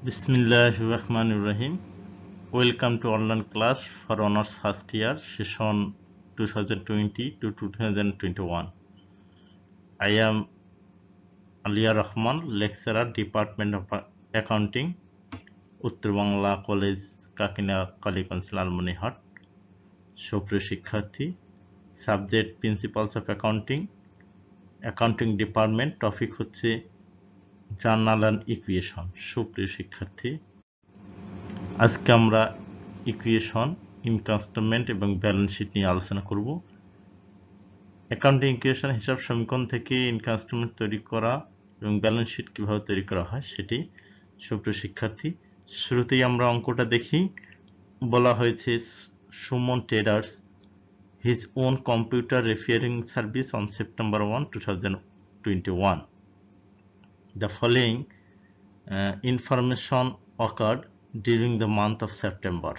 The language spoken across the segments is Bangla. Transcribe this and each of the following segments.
Bismillahir Rahmanir Rahim. Welcome to online class for honors first year session 2020 to 2021. I am Alia Rahman, lecturer, Department of Accounting, Uttar Bangla College, Kakina Kali Council Almonihat. সুপ্রিয় শিক্ষার্থী, subject principles of accounting department, topic হচ্ছে জার্নাল অ্যান্ড ইকুয়েশন। সুপ্রিয় শিক্ষার্থী, আজকে আমরা ইকুয়েশন, ইনকাম স্টেটমেন্ট এবং ব্যালেন্স শিট নিয়ে আলোচনা করব। অ্যাকাউন্টিং ইকুয়েশন হিসাব সমীকরণ থেকে ইনকাম স্টেটমেন্ট তৈরি করা এবং ব্যালেন্স শিট কিভাবে তৈরি করা হয় সেটি। সুপ্রিয় শিক্ষার্থী, শুরুতেই আমরা অঙ্কটা দেখি। বলা হয়েছে Suman traders his own computer repairing service on September 1, 2021. The following information occurred during the month of September.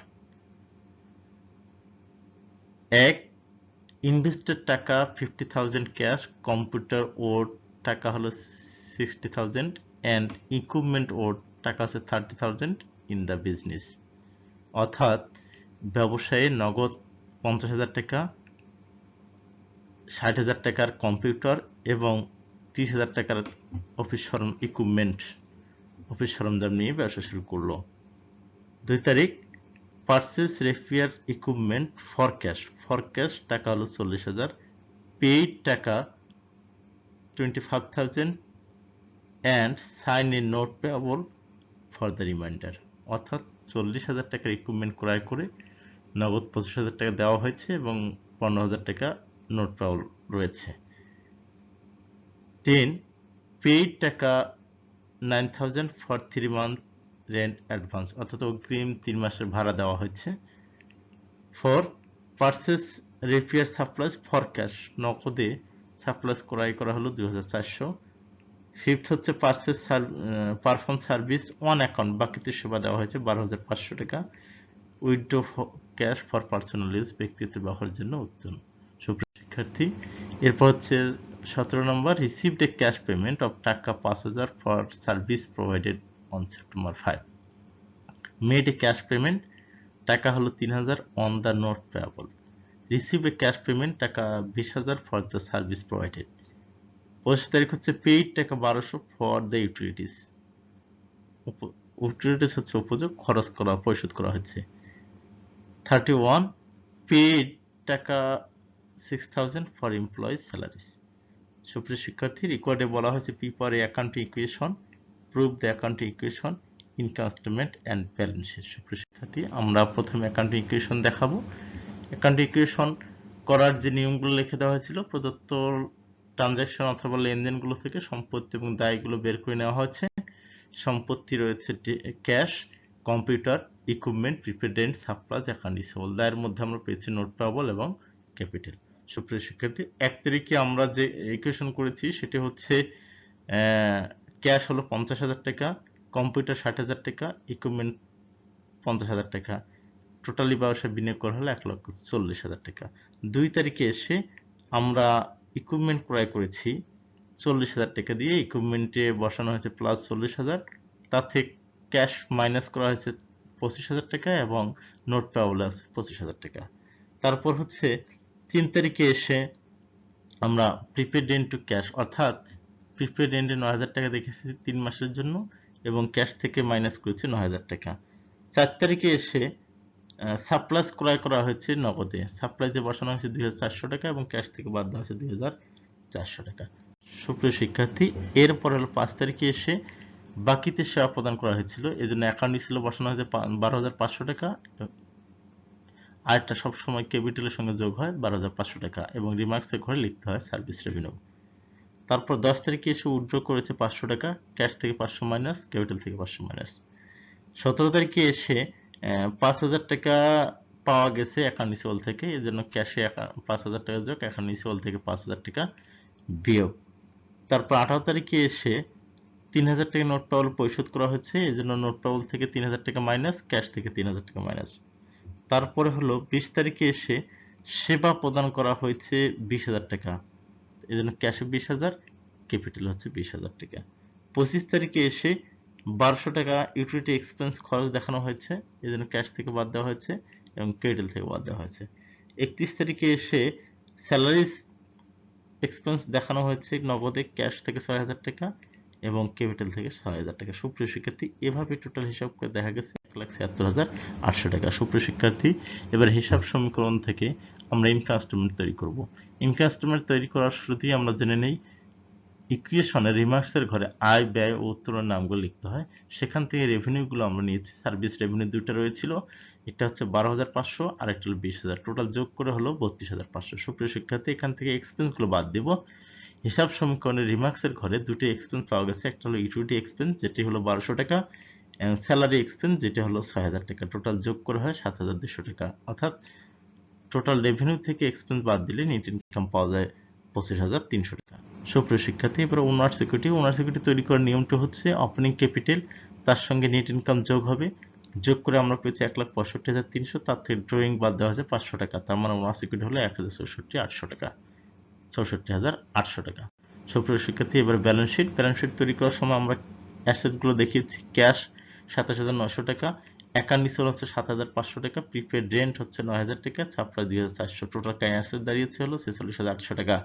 এক, invested টাকা 50,000 cash, computer ওর টাকা হলো 60,000 and equipment ওর টাকা আছে 30,000 in the business. অর্থাৎ ব্যবসায়ে নগদ 50,000 টাকা, 60,000 টাকার কম্পিউটার এবং 30,000 টাকার অফিস সরঞ্জাম নিয়ে ব্যবসা শুরু করলো। 2 তারিখ, purchase repair equipment for cash টাকা হলো 40,000, পেইড টাকা 25,000 and sign a note payable for the remainder. অর্থাৎ 40,000 টাকার ইকুইপমেন্ট ক্রয় করে নগদ 25,000 টাকা দেওয়া হয়েছে এবং 15,000 টাকা নোট পেয়েবল রয়েছে। 3, পেইড টাকা 9,000 ফর 3 মান্থ রেন্ট অ্যাডভান্স, অর্থাৎ অগ্রিম 3 মাসের ভাড়া দেওয়া হয়েছে। 4, purchase repair supplies for cash, নগদে সাপ্লাইজ ক্রয় করা হলো 2,400। 5th হচ্ছে পারফর্ম সার্ভিস অন অ্যাকাউন্ট, বাকিতে সেবা দেওয়া হয়েছে 12,500 টাকা। Withdraw cash for personal use, ব্যক্তিগত ব্যবহারের জন্য উত্তোলন। সুপ্রিয় শিক্ষার্থী, এরপর হচ্ছে 17 নম্বর, received a cash payment of টাকা 5,000 for service provided on September 5। Made a cash payment টাকা হলো 3,000 on the note payable. Receive a cash payment টাকা 20,000 ফর দ্য সার্ভিস প্রোভাইডেড। 25 তারিখ হচ্ছে পেইড টাকা 1200 ফর দ্য ইউটিলিটিস। ইউটিলিটিস হচ্ছে উপযোগ, খরচ করা পরিশোধ করা হয়েছে। 31, পেইড টাকা 6,000 ফর এমপ্লয়িজ স্যালারিজ। সুপ্রিয় শিক্ষার্থী, রেকর্ডে বলা হয়েছে prepare a accounting equation, prove the accounting equation, income statement and balance sheet. সুপ্রিয় শিক্ষার্থী, আমরা প্রথমে অ্যাকাউন্টিং ইকুয়েশন দেখাবো। অ্যাকাউন্টিং ইকুয়েশন করার যে নিয়মগুলো লিখে দেওয়া হয়েছিল, প্রদত্ত ট্রানজাকশন অথবা লেনদেনগুলো থেকে সম্পত্তি এবং দায়গুলো বের করে নেওয়া হয়েছে। সম্পত্তি রয়েছে cash, computer, equipment, prepaid rent, supplies, account receivable. দায়ের মধ্যে আমরা পেয়েছি নোট পেয়েবল এবং ক্যাপিটাল। সুপ্রিয় শিক্ষার্থী, 1 তারিখে আমরা যে ইকুয়েশন করেছি সেটি হচ্ছে ক্যাশ হলো 50,000 টাকা, কম্পিউটার 60,000 টাকা, ইকুইপমেন্ট 50,000 টাকা, টোটালি ব্যবসায় বিনিয়োগ করা হলো 1,40,000 টাকা। 2 তারিখে এসে আমরা ইকুইপমেন্ট ক্রয় করেছি 40,000 টাকা দিয়ে, ইকুইপমেন্টে বসানো হয়েছে প্লাস 40,000, তার থেকে ক্যাশ মাইনাস করা হয়েছে 25,000 টাকা এবং নোট পেয়েবল আছে 25,000 টাকা। তারপর হচ্ছে 3 তারিখে এসে আমরা প্রিপেড রেন্ট টু ক্যাশ, অর্থাৎ প্রিপেড রেন্টে 9,000 টাকা দেখেছি 3 মাসের জন্য এবং ক্যাশ থেকে মাইনাস করেছি 9,000 টাকা। 4 তারিখে এসে সাপ্লাইজ ক্রয় করা হয়েছে নগদে, সাপ্লাইজে বসানো হয়েছে 2,400 টাকা এবং ক্যাশ থেকে বাদ দেওয়া হয়েছে 2,400 টাকা। সুপ্রিয় শিক্ষার্থী, এরপর হলো 5 তারিখে এসে বাকিতে সেবা প্রদান করা হয়েছিল, এজন্য অ্যাকাউন্ট ছিল বসানো হয়েছে 12,500 টাকা, আরেকটা সবসময় ক্যাপিটালের সঙ্গে যোগ হয় 12,500 টাকা এবং রিমার্কসের ঘরে লিখতে হয় সার্ভিস রেভিনিউ। তারপর 10 তারিখে এসে উইথড্র করেছে 500 টাকা, ক্যাশ থেকে 500 মাইনাস, ক্যাপিটাল থেকে 500 মাইনাস। 17 তারিখে এসে 5,000 টাকা পাওয়া গেছে অ্যাকাউন্ট রিসিভেবল থেকে, এজন্য ক্যাশে 5,000 টাকা যোগ, অ্যাকাউন্ট রিসিভেবল থেকে 5,000 টাকা বিয়োগ। তারপর 18 তারিখে এসে 3,000 টাকা নোট পেয়েবল পরিশোধ করা হয়েছে, এজন্য নোট পেয়েবল থেকে 3,000 টাকা মাইনাস, ক্যাশ থেকে 3,000 টাকা মাইনাস। তারপরে হলো 20 তারিখে এসে সেবা প্রদান করা হয়েছে 20,000 টাকা, এজন্য ক্যাশে 20,000, ক্যাপিটাল হচ্ছে 20,000 টাকা। 25 তারিখে এসে 1200 টাকা ইউটিলিটি এক্সপেন্স খরচ দেখানো হয়েছে, এই জন্য ক্যাশ থেকে বাদ দেওয়া হয়েছে এবং ক্রেডিট থেকে বাদ দেওয়া হয়েছে। 31 তারিখে এসে স্যালারিজ এক্সপেন্স দেখানো হয়েছে নগদে, ক্যাশ থেকে 6000 টাকা এবং ক্যাপিটাল থেকে 6000 টাকা। সুপ্রিয় শিক্ষার্থী, এভাবে টোটাল হিসাব করে দেখা গেছে 1,76,800 টাকা। সুপ্রিয় শিক্ষার্থী, এবার হিসাব সমীকরণ থেকে আমরা ইনকাম স্টেটমেন্ট তৈরি করব। ইনকাম স্টেটমেন্ট তৈরি করার শুরুতেই আমরা জেনে নেই ইকুয়েশনে রিমার্কসের ঘরে আয়, ব্যয় ও উত্তোলনের নামগুলো লিখতে হয়। সেখান থেকে রেভিনিউগুলো আমরা নিয়েছি। সার্ভিস রেভিনিউ দুইটা রয়েছিল, একটা হচ্ছে 12,500 আর একটা হলো 20,000, টোটাল যোগ করে হলো 32,500। সুপ্রিয় শিক্ষার্থী, এখান থেকে এক্সপেন্সগুলো বাদ দিব। হিসাব সমীকরণে রিমার্কসের ঘরে দুটো এক্সপেন্স পাওয়া গেছে, একটা হলো ইউটিলিটি এক্সপেন্স যেটি হলো 1200 টাকা এবং স্যালারি এক্সপেন্স যেটা হলো 6000 টাকা, টোটাল যোগ করে হয় 7200 টাকা। অর্থাৎ টোটাল রেভিনিউ থেকে এক্সপেন্স বাদ দিলে নেট ইনকাম পাওয়া যায় 25,300 টাকা। সুপ্রিয় শিক্ষার্থী, এবার ওনার সিকিউরিটি তৈরি করার নিয়মটা হচ্ছে ওপেনিং ক্যাপিটাল তার সঙ্গে নেট ইনকাম যোগ হবে, যোগ করে আমরা পেয়েছি 1,65,300, তার থেকে ড্রয়িং বাদ দেওয়া হয়েছে 500 টাকা, তার মানে ওনার সিকিউরিটি হলো 1,64,800 টাকা, 64,800 টাকা। সুপ্রিয় শিক্ষার্থী, এবার ব্যালেন্স শিট তৈরি করার সময় আমরা অ্যাসেটগুলো দেখিয়েছি। ক্যাশ 27,900 টাকা, একার নিচে হচ্ছে 7,500 টাকা, প্রিপেড রেন্ট হচ্ছে 9,000 টাকা, সাপ্লাই 2,400, টোটাল ক্যাশ অ্যাসেট দাঁড়িয়েছে হলো 46,800 টাকা।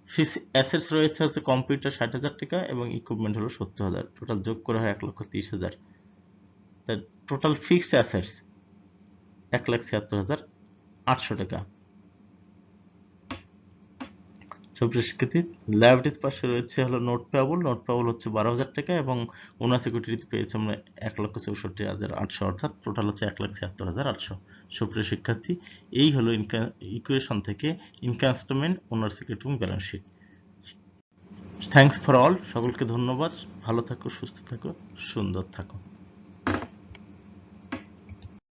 ফিক্সড অ্যাসেটস রয়েছে হচ্ছে কম্পিউটার 60,000 টাকা এবং ইকুইপমেন্ট হলো 70,000, টোটাল যোগ করা হয় 1,30,000। তাই টোটাল ফিক্সড অ্যাসেটস 1,76,800 টাকা। সুপ্রিয় শিক্ষার্থী, লায়াবিলিটিস পাশে রয়েছে হলো নোট পেয়েবল হচ্ছে 12,000 টাকা এবং ওনার সিকিউরিটি পেয়েছে আমরা 1,64,800, অর্থাৎ টোটাল হচ্ছে 1,76,800। সুপ্রিয় শিক্ষার্থী, এই হলো ইকুয়েশন থেকে ইনকাম স্টেটমেন্ট, ওনার সিকিউরিটি এবং balance sheet. Thanks for all, সকলকে ধন্যবাদ। ভালো থাকো, সুস্থ থাকো, সুন্দর থাকো।